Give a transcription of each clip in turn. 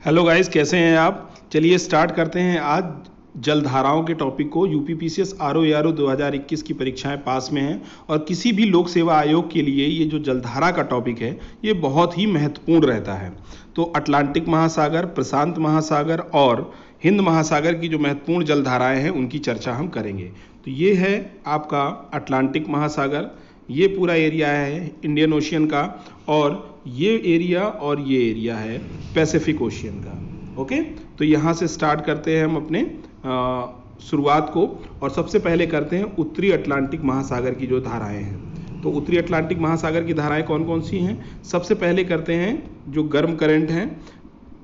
Hello guys, कैसे हैं आप। चलिए स्टार्ट करते हैं आज जलधाराओं के टॉपिक को। यूपीपीसीएस आरओ 2021 की परीक्षाएं पास में हैं और किसी भी लोक सेवा आयोग के लिए ये जो जलधारा का टॉपिक है ये बहुत ही महत्वपूर्ण रहता है। तो अटलांटिक महासागर, प्रशांत महासागर और हिंद महासागर की जो महत्वपूर्ण जलधाराएं हैं उनकी चर्चा हम करेंगे। तो ये है आपका अटलांटिक महासागर, ये पूरा एरिया है इंडियन ओशियन का, और ये एरिया है पैसिफिक ओशियन का। ओके, तो यहाँ से स्टार्ट करते हैं हम अपने शुरुआत को, और सबसे पहले करते हैं उत्तरी अटलांटिक महासागर की जो धाराएं हैं। तो उत्तरी अटलांटिक महासागर की धाराएं कौन कौन सी हैं। सबसे पहले करते हैं जो गर्म करंट हैं,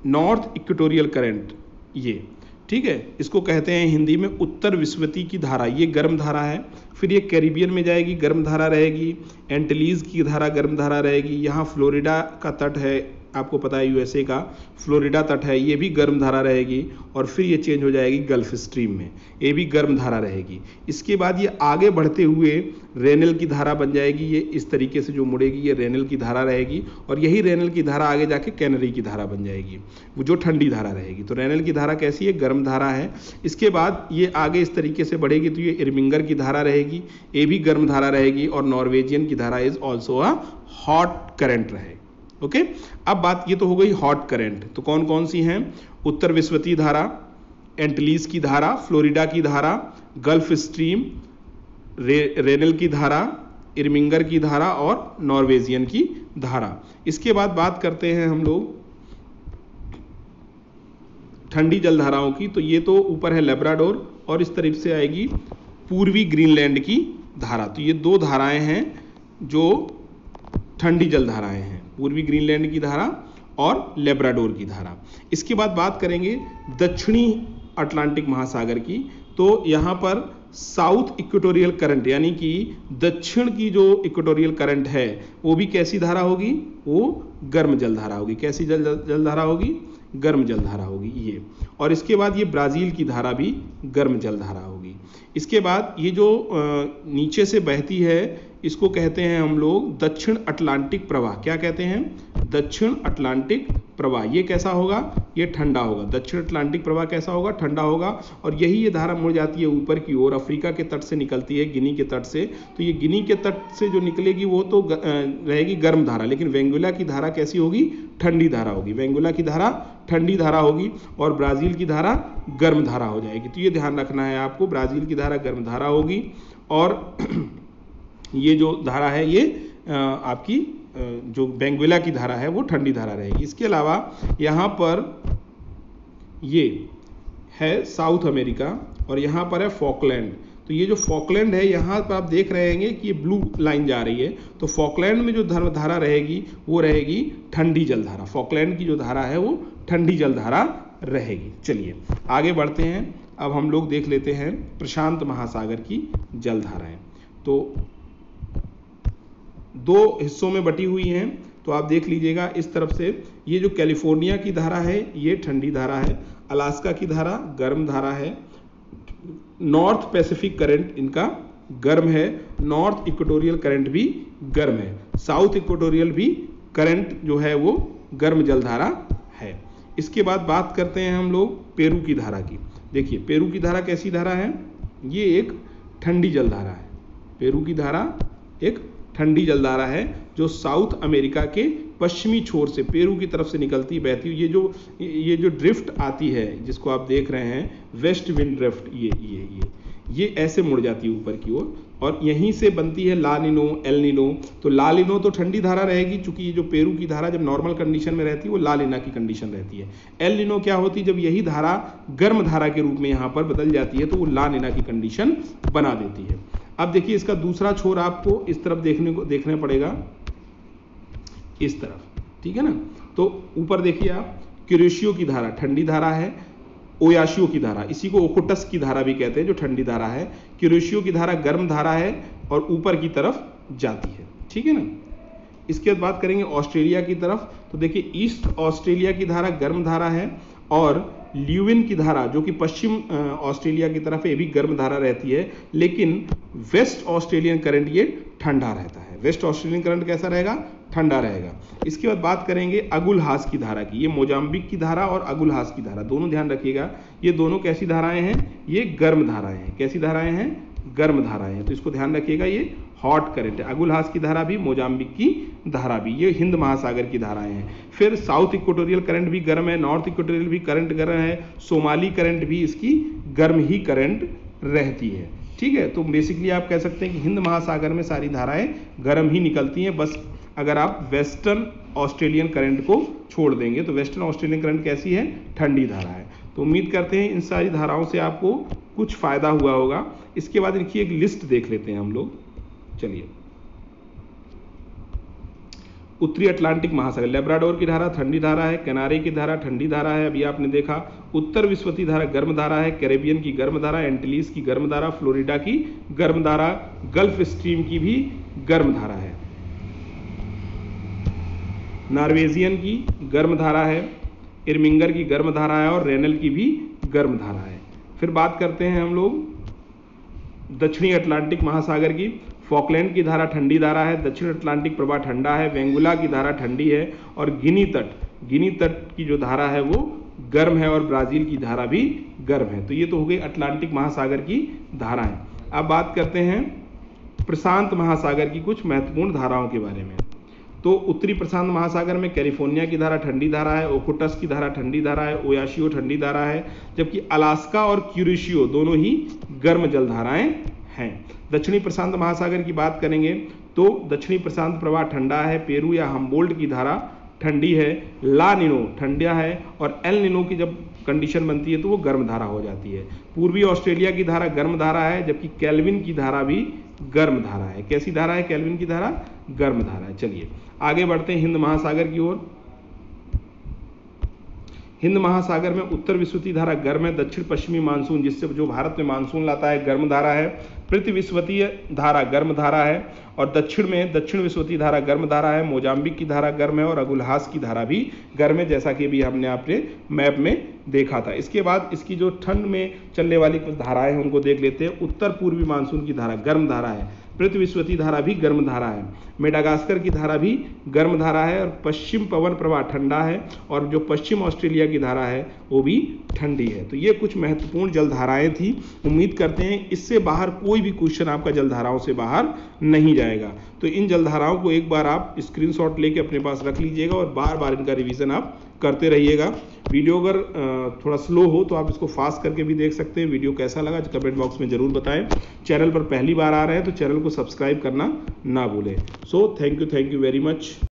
नॉर्थ इक्वेटोरियल करंट, ये ठीक है, इसको कहते हैं हिंदी में उत्तर विषुवती की धारा, ये गर्म धारा है। फिर ये कैरिबियन में जाएगी, गर्म धारा रहेगी। एंटिलीज की धारा गर्म धारा रहेगी। यहाँ फ्लोरिडा का तट है, आपको पता है यूएसए का फ्लोरिडा तट है, ये भी गर्म धारा रहेगी। और फिर ये चेंज हो जाएगी गल्फ स्ट्रीम में, ये भी गर्म धारा रहेगी। इसके बाद ये आगे बढ़ते हुए रेनल की धारा बन जाएगी, ये इस तरीके से जो मुड़ेगी ये रेनल की धारा रहेगी। और यही रेनल की धारा आगे जाके कैनरी की धारा बन जाएगी, वो जो ठंडी धारा रहेगी। तो रेनल की धारा कैसी है, गर्म धारा है। इसके बाद ये आगे इस तरीके से बढ़ेगी तो ये इरमिंगर की धारा रहेगी, ये भी गर्म धारा रहेगी। और नॉर्वेजियन की धारा is also a hot current रहेगी। ओके, अब बात ये तो हो गई हॉट करंट। तो कौन कौन सी हैं, उत्तर विषुवती धारा, एंटिलीज की धारा, फ्लोरिडा की धारा, गल्फ स्ट्रीम, रेनल की धारा, इरमिंगर की धारा और नॉर्वेजियन की धारा। इसके बाद बात करते हैं हम लोग ठंडी जलधाराओं की। तो ये तो ऊपर है लेब्राडोर, और इस तरफ से आएगी पूर्वी ग्रीनलैंड की धारा। तो ये दो धाराएं हैं जो ठंडी जलधाराएं हैं, पूर्वी ग्रीनलैंड की धारा और लेब्राडोर की धारा। इसके बाद बात करेंगे दक्षिणी अटलांटिक महासागर की। तो यहाँ पर साउथ इक्वेटोरियल करंट, यानी कि दक्षिण की जो इक्वेटोरियल करंट है वो भी कैसी धारा होगी, वो गर्म जलधारा होगी। कैसी जलधारा होगी, गर्म जलधारा होगी ये। और इसके बाद ये ब्राज़ील की धारा भी गर्म जलधारा होगी। इसके बाद ये जो नीचे से बहती है इसको कहते हैं हम लोग दक्षिण अटलांटिक प्रवाह। क्या कहते हैं, दक्षिण अटलांटिक प्रवाह। ये कैसा होगा, ये ठंडा होगा। दक्षिण अटलांटिक प्रवाह कैसा होगा, ठंडा होगा। और यही ये धारा मुड़ जाती है ऊपर की ओर, अफ्रीका के तट से निकलती है, गिनी के तट से। तो ये गिनी के तट से जो निकलेगी वो तो रहेगी गर्म धारा, लेकिन वेंगुला की धारा कैसी होगी, ठंडी धारा होगी। वेंगुला की धारा ठंडी धारा होगी और ब्राज़ील की धारा गर्म धारा हो जाएगी। तो ये ध्यान रखना है आपको, ब्राज़ील की धारा गर्म धारा होगी और ये जो धारा है ये आपकी जो वेंगुला की धारा है वो ठंडी धारा रहेगी। इसके अलावा यहाँ पर ये है साउथ अमेरिका और यहाँ पर है फॉकलैंड। तो ये जो फॉकलैंड है यहाँ पर आप देख रहे हैं कि ये ब्लू लाइन जा रही है। तो फॉकलैंड में जो धारा रहेगी वो रहेगी ठंडी जलधारा। फॉकलैंड की जो धारा है वो ठंडी जलधारा रहेगी। चलिए आगे बढ़ते हैं। अब हम लोग देख लेते हैं प्रशांत महासागर की जलधाराएं। तो दो हिस्सों में बटी हुई हैं, तो आप देख लीजिएगा इस तरफ से। ये जो कैलिफोर्निया की धारा है ये ठंडी धारा है, अलास्का की धारा गर्म धारा है, नॉर्थ पैसिफिक करंट इनका गर्म है, नॉर्थ इक्वेटोरियल करंट भी गर्म है, साउथ इक्वेटोरियल भी करंट जो है वो गर्म जलधारा है। इसके बाद बात करते हैं हम लोग पेरू की धारा की। देखिए पेरू की धारा कैसी धारा है, ये एक ठंडी जलधारा है। पेरू की धारा एक ठंडी जलधारा है जो साउथ अमेरिका के पश्चिमी छोर से पेरू की तरफ से निकलती बहती हुई ये जो ड्रिफ्ट आती है जिसको आप देख रहे हैं वेस्ट विंड ड्रिफ्ट, ये ऐसे मुड़ जाती है ऊपर की ओर और यहीं से बनती है ला निनो, एल निनो। तो ला निनो तो ठंडी धारा रहेगी, चूंकि ये जो पेरू की धारा जब नॉर्मल कंडीशन में रहती है वो ला निना की कंडीशन रहती है। एल निनो क्या होती है, जब यही धारा गर्म धारा के रूप में यहाँ पर बदल जाती है तो वो ला निना की कंडीशन बना देती है। अब देखिए इसका दूसरा छोर आपको इस तरफ देखने पड़ेगा, इस तरफ, ठीक है ना। तो ऊपर देखिए आप, क्यूरेशियो की धारा ठंडी धारा है, ओयाशियो की धारा, इसी को ओकोटस की धारा भी कहते हैं जो ठंडी धारा है। क्यूरेशियो की धारा गर्म धारा है और ऊपर की तरफ जाती है, ठीक है ना। इसके बाद बात करेंगे ऑस्ट्रेलिया की तरफ। तो देखिए ईस्ट ऑस्ट्रेलिया की धारा गर्म धारा है और ल्यूविन की धारा जो कि पश्चिम ऑस्ट्रेलिया की तरफ ये भी गर्म धारा रहती है, लेकिन वेस्ट ऑस्ट्रेलियन करंट ये ठंडा रहता है। वेस्ट ऑस्ट्रेलियन करंट कैसा रहेगा? ठंडा रहेगा। इसके बाद बात करेंगे अगुलहास की धारा की। ये मोजाम्बिक की धारा और अगुलहास की धारा, दोनों ध्यान रखिएगा, ये दोनों कैसी धाराएं हैं? ये गर्म धाराएं हैं। कैसी धाराएं हैं? गर्म धाराएं हैं। तो इसको ध्यान रखिएगा, ये हॉट करंट है। अगुलहास की धारा भी, मोजाम्बिक की धारा भी, ये हिंद महासागर की धाराएं हैं। फिर साउथ इक्वेटोरियल करंट भी गर्म है, नॉर्थ इक्वेटोरियल भी करंट गर्म है, सोमाली करंट भी इसकी गर्म ही करंट रहती है। ठीक है, तो बेसिकली आप कह सकते हैं कि हिंद महासागर में सारी धाराएं गर्म ही निकलती हैं, बस अगर आप वेस्टर्न ऑस्ट्रेलियन करंट को छोड़ देंगे। तो वेस्टर्न ऑस्ट्रेलियन करंट कैसी है? ठंडी धारा है। तो उम्मीद करते हैं इन सारी धाराओं से आपको कुछ फायदा हुआ होगा। इसके बाद इनकी एक लिस्ट देख लेते हैं हम लोग। चलिए, उत्तरी अटलांटिक महासागर, लेब्राडोर की धारा ठंडी धारा है, किनारे की धारा ठंडी धारा है, अभी आपने देखा। उत्तर विस्वती धारा गर्म धारा है, कैरेबियन की गर्म धारा, एंटिलीज की गर्म धारा, फ्लोरिडा की गर्म धारा, गल्फ स्ट्रीम की भी गर्म धारा है, नॉर्वेजियन की गर्म धारा है, इरमिंगर की गर्म धारा है और रेनल की भी गर्म धारा है। फिर बात करते हैं हम लोग दक्षिणी अटलांटिक महासागर की। फॉकलैंड की धारा ठंडी धारा है, दक्षिण अटलांटिक प्रवाह ठंडा है, वेंगुला की धारा ठंडी है और गिनी तट की जो धारा है वो गर्म है और ब्राजील की धारा भी गर्म है। तो ये तो हो गई अटलांटिक महासागर की धाराएं। अब बात करते हैं प्रशांत महासागर की कुछ महत्वपूर्ण धाराओं के बारे में। तो उत्तरी प्रशांत महासागर में कैलिफोर्निया की धारा ठंडी धारा है, ओखोटस की धारा ठंडी धारा है, ओयाशियो ठंडी धारा है, जबकि अलास्का और क्यूरिशियो दोनों ही गर्म जलधाराएं हैं। दक्षिणी प्रशांत महासागर की बात करेंगे तो दक्षिणी प्रशांत प्रवाह ठंडा है, पेरू या हम्बोल्ट की धारा ठंडी है, ला निनो ठंडा है और एल निनो की जब कंडीशन बनती है तो वो गर्म धारा हो जाती है। पूर्वी ऑस्ट्रेलिया की धारा गर्म धारा है, जबकि केल्विन की धारा भी गर्म धारा है। कैसी धारा है? केल्विन की धारा गर्म धारा है। चलिए आगे बढ़ते हैं हिंद महासागर की ओर। हिंद महासागर में उत्तर विस्वती धारा गर्म है, दक्षिण पश्चिमी मानसून जिससे जो भारत में मानसून लाता है गर्म धारा है, पृथ्वी विस्वतीय धारा गर्म धारा है और दक्षिण में दक्षिण विस्वती धारा गर्म धारा है, मोजाम्बिक की धारा गर्म है और अगुलहास की धारा भी गर्म है, जैसा कि अभी हमने आपने मैप में देखा था। इसके बाद इसकी जो ठंड में चलने वाली कुछ धाराएं हैं उनको देख लेते हैं। उत्तर पूर्वी मानसून की धारा गर्म धारा है, पृथ्वी विस्वती धारा भी गर्म धारा है, मेडागास्कर की धारा भी गर्म धारा है और पश्चिम पवन प्रवाह ठंडा है और जो पश्चिम ऑस्ट्रेलिया की धारा है वो भी ठंडी है। तो ये कुछ महत्वपूर्ण जलधाराएं थी। उम्मीद करते हैं इससे बाहर कोई भी क्वेश्चन आपका जलधाराओं से बाहर नहीं जाएगा। तो इन जलधाराओं को एक बार आप स्क्रीनशॉट लेके अपने पास रख लीजिएगा और बार बार इनका रिवीजन आप करते रहिएगा। वीडियो अगर थोड़ा स्लो हो तो आप इसको फास्ट करके भी देख सकते हैं। वीडियो कैसा लगा कमेंट बॉक्स में जरूर बताएं। चैनल पर पहली बार आ रहे हैं तो चैनल को सब्सक्राइब करना ना भूलें। So thank you very much.